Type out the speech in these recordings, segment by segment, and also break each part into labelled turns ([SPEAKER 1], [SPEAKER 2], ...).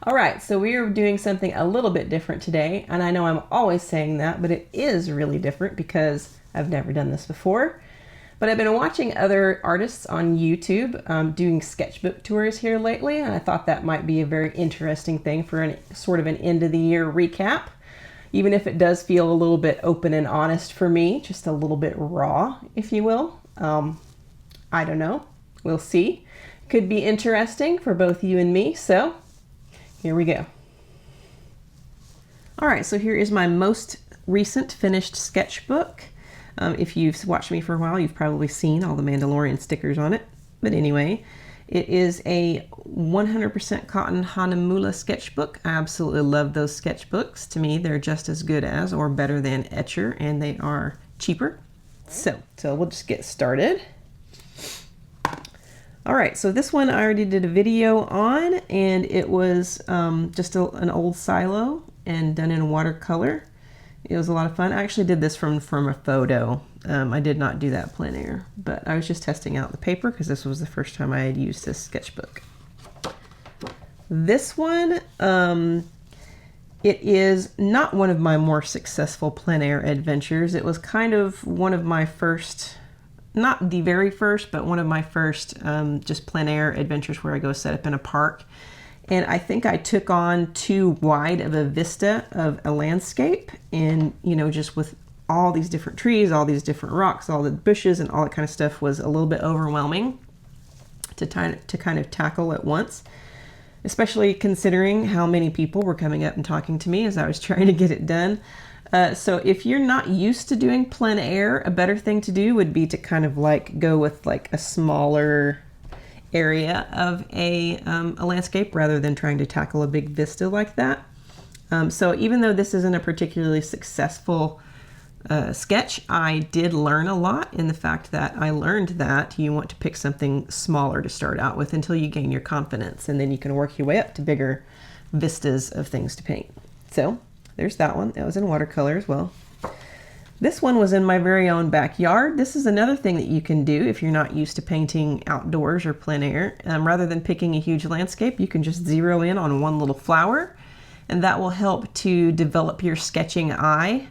[SPEAKER 1] All right, so we are doing something a little bit different today, and I know I'm always saying that, but it is really different because I've never done this before. But I've been watching other artists on YouTube doing sketchbook tours here lately, and I thought that might be a very interesting thing for sort of an end of the year recap, even if it does feel a little bit open and honest for me, just a little bit raw, if you will. I don't know. We'll see. Could be interesting for both you and me, so here we go. All right, so here is my most recent finished sketchbook. If you've watched me for a while, you've probably seen all the Mandalorian stickers on it. But anyway, it is a 100% cotton Hahnemuhle sketchbook. I absolutely love those sketchbooks. To me, they're just as good as or better than Etcher, and they are cheaper. So we'll just get started. All right, so this one I already did a video on, and it was just an old silo and done in watercolor. It was a lot of fun. I actually did this from a photo. I did not do that plein air, but I was just testing out the paper because this was the first time I had used this sketchbook. This one, it is not one of my more successful plein air adventures. It was kind of one of my first, not the very first, but one of my first just plein air adventures where I go set up in a park. And I think I took on too wide of a vista of a landscape, and just with all these different trees, all these different rocks, all the bushes and all that kind of stuff was a little bit overwhelming to kind of tackle at once, especially considering how many people were coming up and talking to me as I was trying to get it done. So if you're not used to doing plein air, a better thing to do would be to kind of like go with like a smaller area of a landscape rather than trying to tackle a big vista like that. So even though this isn't a particularly successful sketch, I did learn a lot in the fact that I learned that you want to pick something smaller to start out with until you gain your confidence, and then you can work your way up to bigger vistas of things to paint. So there's that one. That was in watercolor as well. This one was in my very own backyard. This is another thing that you can do if you're not used to painting outdoors or plein air. Rather than picking a huge landscape, you can just zero in on one little flower, and that will help to develop your sketching eye.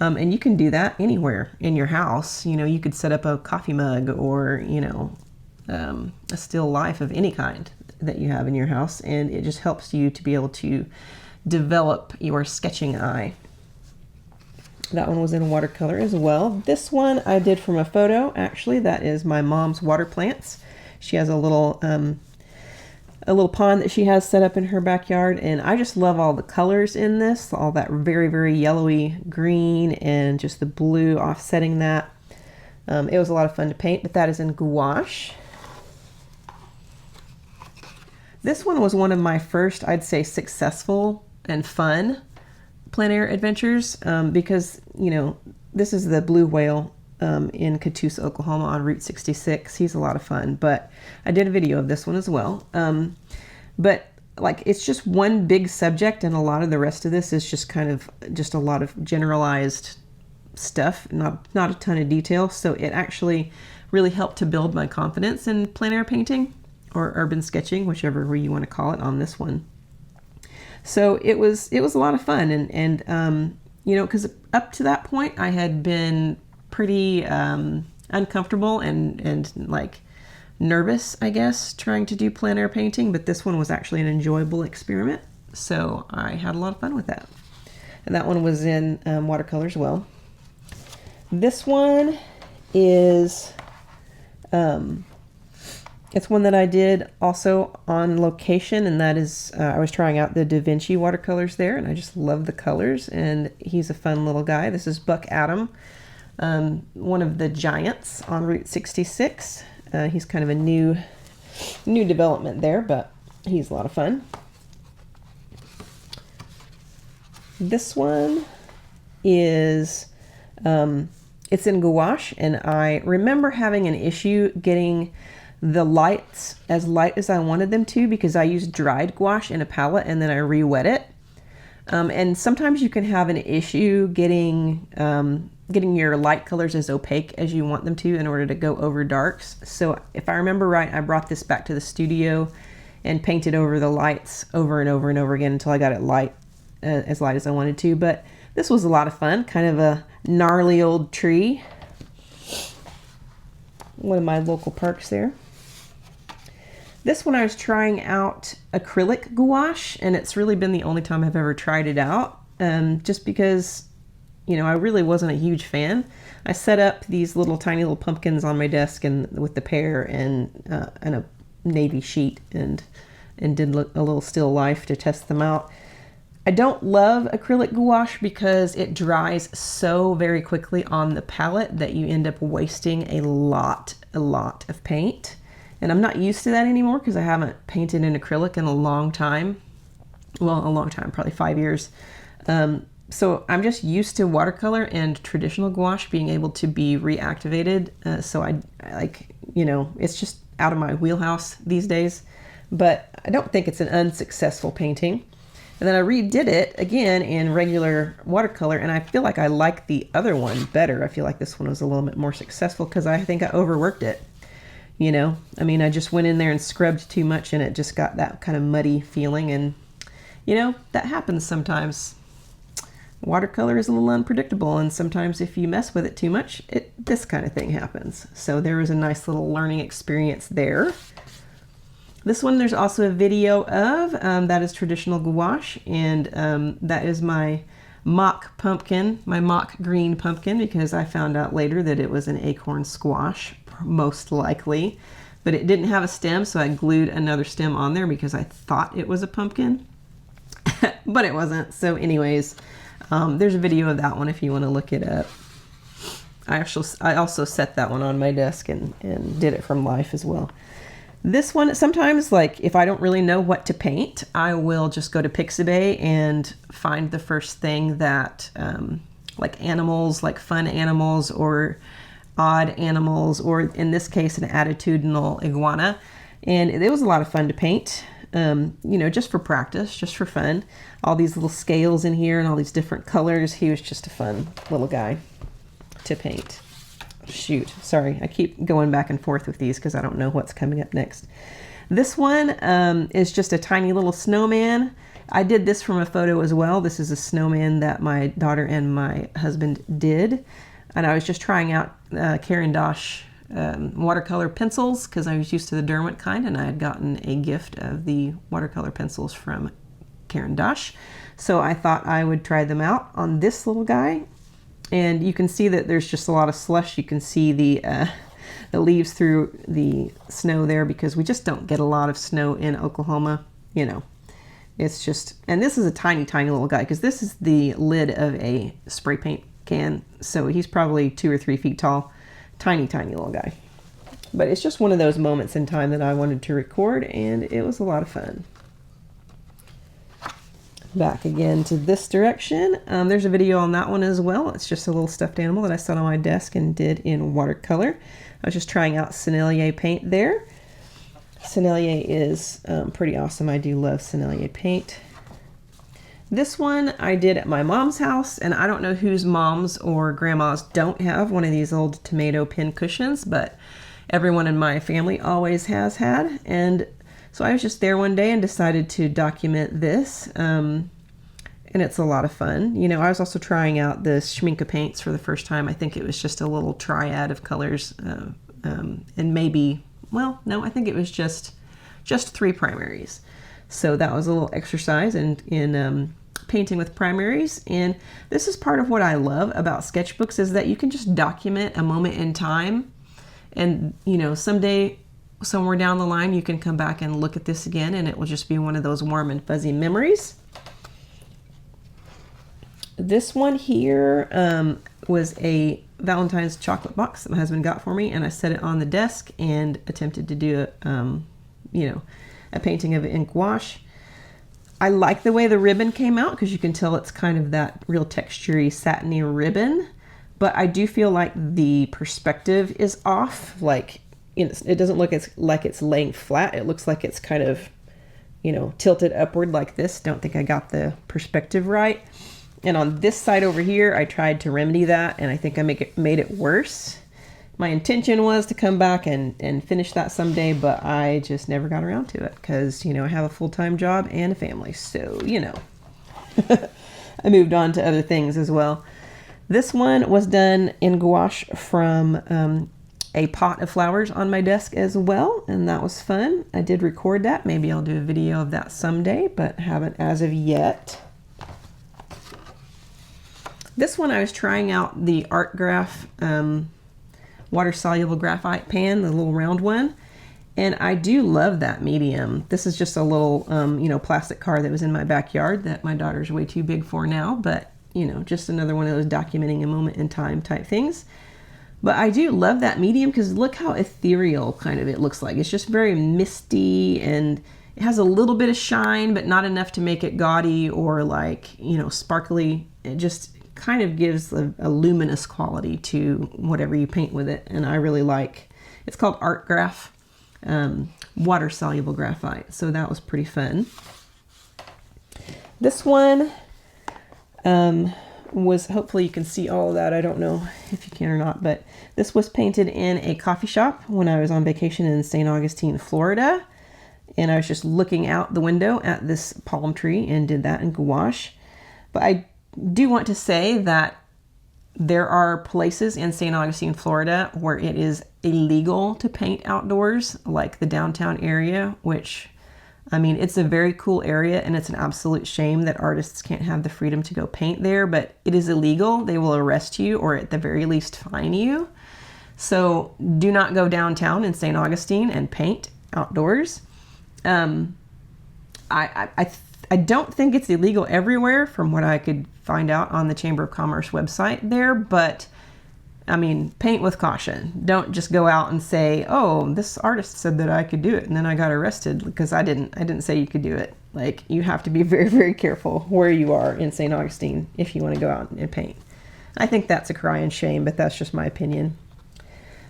[SPEAKER 1] And you can do that anywhere in your house. You could set up a coffee mug or, a still life of any kind that you have in your house, and it just helps you to be able to develop your sketching eye. That one was in watercolor as well. This one I did from a photo. Actually, that is my mom's water plants. She has a little pond that she has set up in her backyard, and I just love all the colors in this. All that very, very yellowy green and just the blue offsetting that. It was a lot of fun to paint, but that is in gouache. This one was one of my first, I'd say, successful and fun plein air adventures because this is the blue whale in Catoosa, Oklahoma on Route 66. He's a lot of fun, but I did a video of this one as well. But like, it's just one big subject, and a lot of the rest of this is just kind of just a lot of generalized stuff, not a ton of detail. So it actually really helped to build my confidence in plein air painting or urban sketching, whichever way you want to call it, on this one. So it was a lot of fun, and because up to that point I had been pretty uncomfortable and like nervous, I guess, trying to do plein air painting, but this one was actually an enjoyable experiment, so I had a lot of fun with that. And that one was in watercolor as well. This one is it's one that I did also on location, and that is, I was trying out the DaVinci watercolors there, and I just love the colors, and he's a fun little guy. This is Buck Adam, one of the giants on Route 66. He's kind of a new development there, but he's a lot of fun. This one is, it's in gouache, and I remember having an issue getting the lights as light as I wanted them to because I used dried gouache in a palette and then I re-wet it. And sometimes you can have an issue getting your light colors as opaque as you want them to in order to go over darks. So if I remember right, I brought this back to the studio and painted over the lights over and over and over again until I got it light, as light as I wanted to. But this was a lot of fun, kind of a gnarly old tree. One of my local parks there. This one I was trying out acrylic gouache, and it's really been the only time I've ever tried it out, just because, you know, I really wasn't a huge fan. I set up these little tiny little pumpkins on my desk and with the pear and a navy sheet and did a little still life to test them out. I don't love acrylic gouache because it dries so very quickly on the palette that you end up wasting a lot of paint. And I'm not used to that anymore because I haven't painted in acrylic in a long time. Well, a long time, probably 5 years. So I'm just used to watercolor and traditional gouache being able to be reactivated. So I like, you know, it's just out of my wheelhouse these days. But I don't think it's an unsuccessful painting. And then I redid it again in regular watercolor, and I feel like I like the other one better. I feel like this one was a little bit more successful because I think I overworked it. You know, I mean, I just went in there and scrubbed too much and it just got that kind of muddy feeling, and you know, that happens sometimes. Watercolor is a little unpredictable, and sometimes if you mess with it too much, this kind of thing happens. So there was a nice little learning experience there. This one there's also a video of, that is traditional gouache, and that is my mock pumpkin, my mock green pumpkin, because I found out later that it was an acorn squash, most likely, but it didn't have a stem, so I glued another stem on there because I thought it was a pumpkin, but it wasn't. So anyways, there's a video of that one if you want to look it up. I also set that one on my desk and did it from life as well. This one, sometimes, like, if I don't really know what to paint, I will just go to Pixabay and find the first thing that, like animals, like fun animals or odd animals, or in this case, an attitudinal iguana. And it was a lot of fun to paint, you know, just for practice, just for fun. All these little scales in here and all these different colors. He was just a fun little guy to paint. Shoot, sorry, I keep going back and forth with these because I don't know what's coming up next. This one is just a tiny little snowman. I did this from a photo as well. This is a snowman that my daughter and my husband did, and I was just trying out Caran watercolor pencils because I was used to the Derwent kind, and I had gotten a gift of the watercolor pencils from Caran. So I thought I would try them out on this little guy. And you can see that there's just a lot of slush. You can see the leaves through the snow there because we just don't get a lot of snow in Oklahoma. You know, it's just, and this is a tiny, tiny little guy because this is the lid of a spray paint can. So he's probably 2 or 3 feet tall. Tiny, tiny little guy. But it's just one of those moments in time that I wanted to record, and it was a lot of fun. Back again to this direction. There's a video on that one as well. It's just a little stuffed animal that I set on my desk and did in watercolor. I was just trying out Sennelier paint there. Sennelier is pretty awesome. I do love Sennelier paint. This one I did at my mom's house, and I don't know whose moms or grandmas don't have one of these old tomato pin cushions, but everyone in my family always has had. And so I was just there one day and decided to document this, and it's a lot of fun. You know, I was also trying out the Schmincke paints for the first time. I think it was just a little triad of colors, and maybe, well, no, I think it was just 3 primaries. So that was a little exercise in painting with primaries. And this is part of what I love about sketchbooks, is that you can just document a moment in time, and, you know, someday, somewhere down the line, you can come back and look at this again, and it will just be one of those warm and fuzzy memories. This one here was a Valentine's chocolate box that my husband got for me, and I set it on the desk and attempted to do you know, a painting of it in gouache. I like the way the ribbon came out because you can tell it's kind of that real textury, satiny ribbon, but I do feel like the perspective is off. Like, it doesn't look like it's laying flat. It looks like it's kind of, you know, tilted upward like this. Don't think I got the perspective right. And on this side over here, I tried to remedy that, and I think I made it worse. my intention was to come back and finish that someday, but I just never got around to it because, I have a full-time job and a family. So, I moved on to other things as well. This one was done in gouache from a pot of flowers on my desk as well, and that was fun. I did record that. Maybe I'll do a video of that someday, but haven't as of yet. This one I was trying out the ArtGraf water-soluble graphite pan, the little round one, and I do love that medium. This is just a little, plastic car that was in my backyard that my daughter's way too big for now, but, just another one of those documenting a moment in time type things. But I do love that medium because look how ethereal kind of it looks like. It's just very misty and it has a little bit of shine, but not enough to make it gaudy or like, sparkly. It just kind of gives a luminous quality to whatever you paint with it. And I really like, it's called ArtGraf, water soluble graphite. So that was pretty fun. This one, was, hopefully you can see all of that. I don't know if you can or not, but this was painted in a coffee shop when I was on vacation in St. Augustine, Florida. And I was just looking out the window at this palm tree and did that in gouache. But I do want to say that there are places in St. Augustine, Florida where it is illegal to paint outdoors, like the downtown area, which, I mean, it's a very cool area and it's an absolute shame that artists can't have the freedom to go paint there, but it is illegal. They will arrest you or at the very least fine you. So do not go downtown in St. Augustine and paint outdoors. I don't think it's illegal everywhere from what I could find out on the Chamber of Commerce website there, but I mean, paint with caution. Don't just go out and say, oh, this artist said that I could do it and then I got arrested because I didn't say you could do it. Like, you have to be very, very careful where you are in St. Augustine if you want to go out and paint. I think that's a crying shame, but that's just my opinion.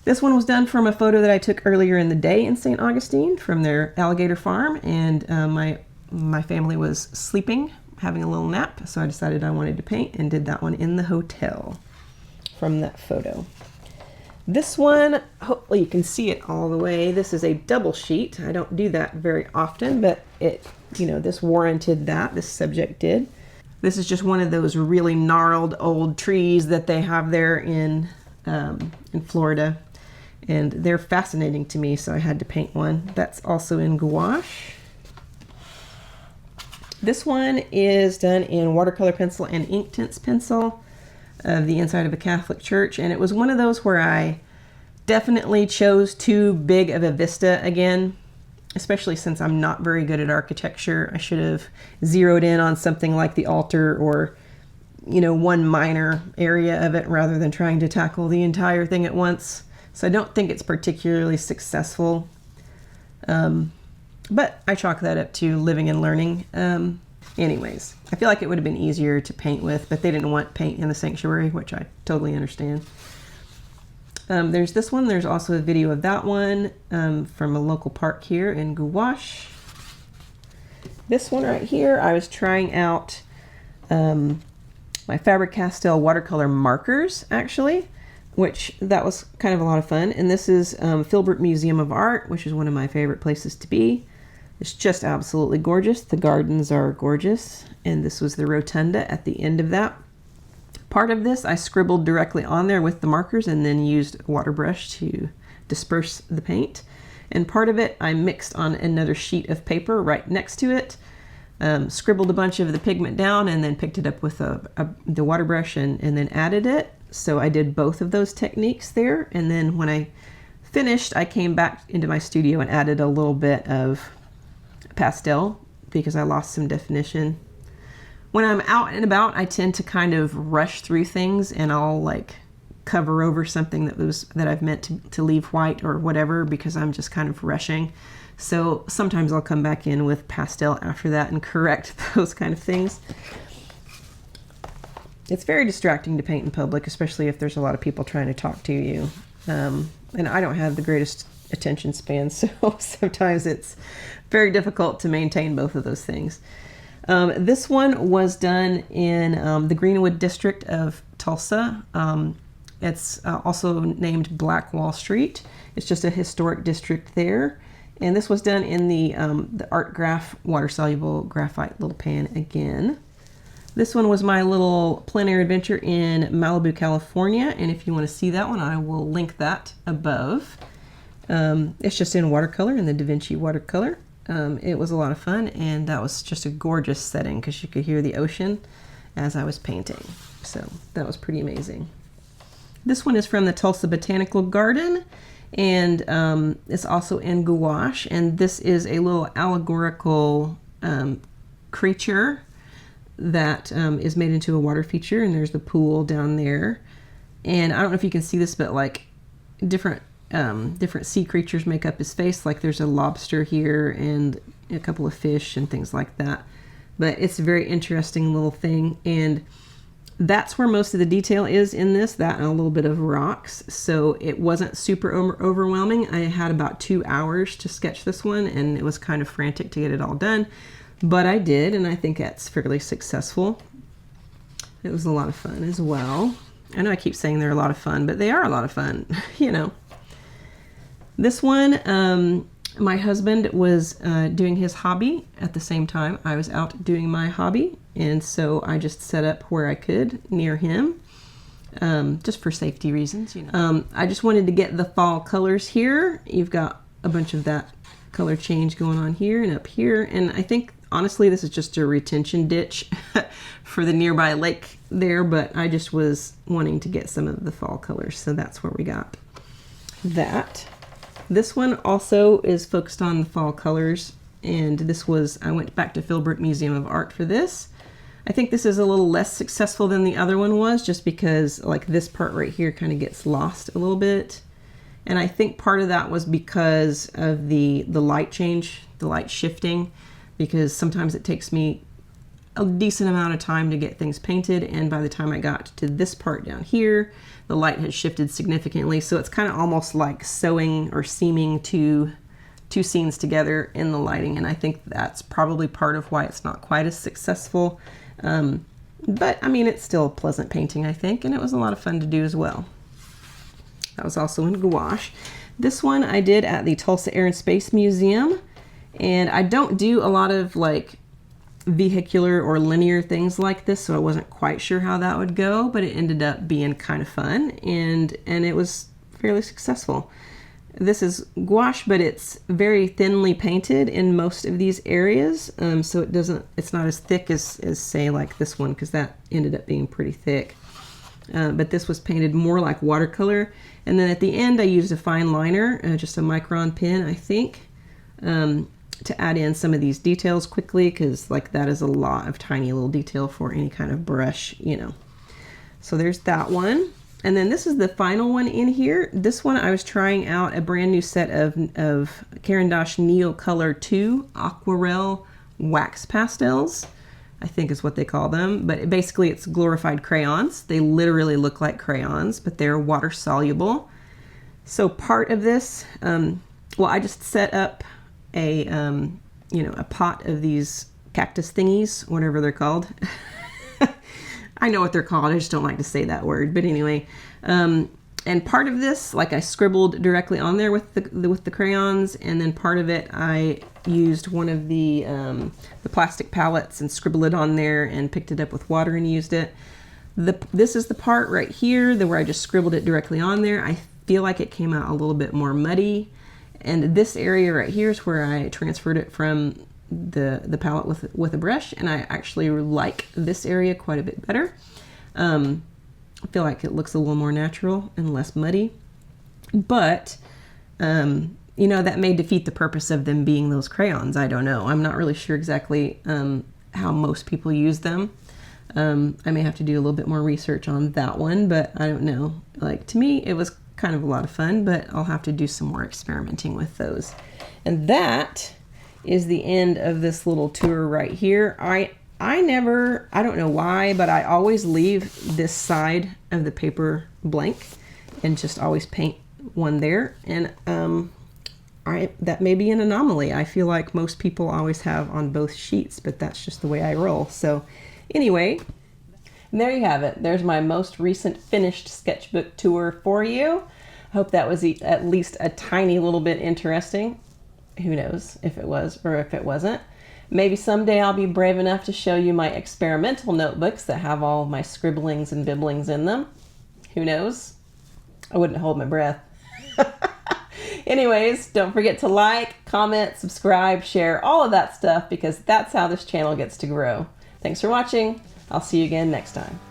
[SPEAKER 1] This one was done from a photo that I took earlier in the day in St. Augustine from their alligator farm, and my family was sleeping, having a little nap, so I decided I wanted to paint and did that one in the hotel from that photo. This one, hopefully you can see it all the way. This is a double sheet. I don't do that very often, but it, this warranted that. This subject did. This is just one of those really gnarled old trees that they have there in Florida, and they're fascinating to me, so I had to paint one. That's also in gouache. This one is done in watercolor pencil and Inktense pencil of the inside of a Catholic church, and it was one of those where I definitely chose too big of a vista again, especially since I'm not very good at architecture. I should have zeroed in on something like the altar or, one minor area of it rather than trying to tackle the entire thing at once. So I don't think it's particularly successful. But I chalk that up to living and learning. Anyways, I feel like it would have been easier to paint with, but they didn't want paint in the sanctuary, which I totally understand. There's this one. There's also a video of that one from a local park here in gouache. This one right here, I was trying out my Faber-Castell watercolor markers, actually, which that was kind of a lot of fun. And this is Filbert Museum of Art, which is one of my favorite places to be. It's just absolutely gorgeous. The gardens are gorgeous. And this was the rotunda at the end of that. Part of this I scribbled directly on there with the markers and then used a water brush to disperse the paint. And part of it I mixed on another sheet of paper right next to it, scribbled a bunch of the pigment down and then picked it up with the water brush and then added it. So I did both of those techniques there. And then when I finished, I came back into my studio and added a little bit of pastel because I lost some definition. When I'm out and about, I tend to kind of rush through things and I'll like cover over something that I've meant to leave white or whatever because I'm just kind of rushing. So sometimes I'll come back in with pastel after that and correct those kind of things. It's very distracting to paint in public, especially if there's a lot of people trying to talk to you. And I don't have the greatest attention span, so sometimes it's very difficult to maintain both of those things. This one was done in the Greenwood district of Tulsa. It's also named Black Wall Street. It's just a historic district there. And this was done in the ArtGraf water-soluble graphite little pan again. This one was my little plein air adventure in Malibu, California. And if you want to see that one, I will link that above. It's just in watercolor, in the DaVinci watercolor. It was a lot of fun, and that was just a gorgeous setting because you could hear the ocean as I was painting. So that was pretty amazing. This one is from the Tulsa Botanical Garden, and it's also in gouache, and this is a little allegorical creature that is made into a water feature, and there's the pool down there. And I don't know if you can see this, but like different sea creatures make up his face. Like there's a lobster here and a couple of fish and things like that. But it's a very interesting little thing, and that's where most of the detail is in this, that and a little bit of rocks. So it wasn't super overwhelming. I had about 2 hours to sketch this one, and it was kind of frantic to get it all done. But I did, and I think that's fairly successful. It was a lot of fun as well. I know I keep saying they're a lot of fun, but they are a lot of fun, you know. This one, my husband was doing his hobby at the same time I was out doing my hobby, and so I just set up where I could near him, just for safety reasons, you know. I just wanted to get the fall colors here. You've got a bunch of that color change going on here and up here, and I think honestly this is just a retention ditch for the nearby lake there, but I just was wanting to get some of the fall colors, so that's where we got that. This one also is focused on the fall colors, and this was, I went back to Philbrook Museum of Art for this. I think this is a little less successful than the other one was, just because like this part right here kind of gets lost a little bit. And I think part of that was because of the light change, the light shifting, because sometimes it takes me a decent amount of time to get things painted, and by the time I got to this part down here, the light has shifted significantly, so it's kind of almost like sewing or seaming two scenes together in the lighting, and I think that's probably part of why it's not quite as successful. But I mean, it's still a pleasant painting, I think, and it was a lot of fun to do as well. That was also in gouache. This one I did at the Tulsa Air and Space Museum, and I don't do a lot of like vehicular or linear things like this, so I wasn't quite sure how that would go, but it ended up being kind of fun, and it was fairly successful. This is gouache, but it's very thinly painted in most of these areas, so it's not as thick as say like this one, because that ended up being pretty thick. But this was painted more like watercolor, and then at the end I used a fine liner, just a micron pen, I think, to add in some of these details quickly, because like that is a lot of tiny little detail for any kind of brush, you know. So there's that one. And then this is the final one in here. This one I was trying out a brand new set of Caran Neocolor 2 Aquarelle wax pastels, I think is what they call them. But basically it's glorified crayons. They literally look like crayons, but they're water soluble. So part of this, well, I just set up a pot of these cactus thingies, whatever they're called. I know what they're called, I just don't like to say that word, but anyway, and part of this, like I scribbled directly on there with the crayons, and then part of it I used one of the plastic palettes and scribbled it on there and picked it up with water and used it. This is the part right here where I just scribbled it directly on there. I feel like it came out a little bit more muddy. And this area right here is where I transferred it from the palette with a brush, and I actually like this area quite a bit better. I feel like it looks a little more natural and less muddy, but you know, that may defeat the purpose of them being those crayons. I don't know. I'm not really sure exactly how most people use them. I may have to do a little bit more research on that one, but I don't know. Like, to me, it was kind of a lot of fun, but I'll have to do some more experimenting with those. And that is the end of this little tour right here. I don't know why, but I always leave this side of the paper blank and just always paint one there. And that may be an anomaly. I feel like most people always have on both sheets, but that's just the way I roll. So anyway, And there you have it. There's my most recent finished sketchbook tour for you. I hope that was at least a tiny little bit interesting. Who knows if it was or if it wasn't. Maybe someday I'll be brave enough to show you my experimental notebooks that have all my scribblings and bibblings in them. Who knows? I wouldn't hold my breath. Anyways, don't forget to like, comment, subscribe, share, all of that stuff, because that's how this channel gets to grow. Thanks for watching. I'll see you again next time.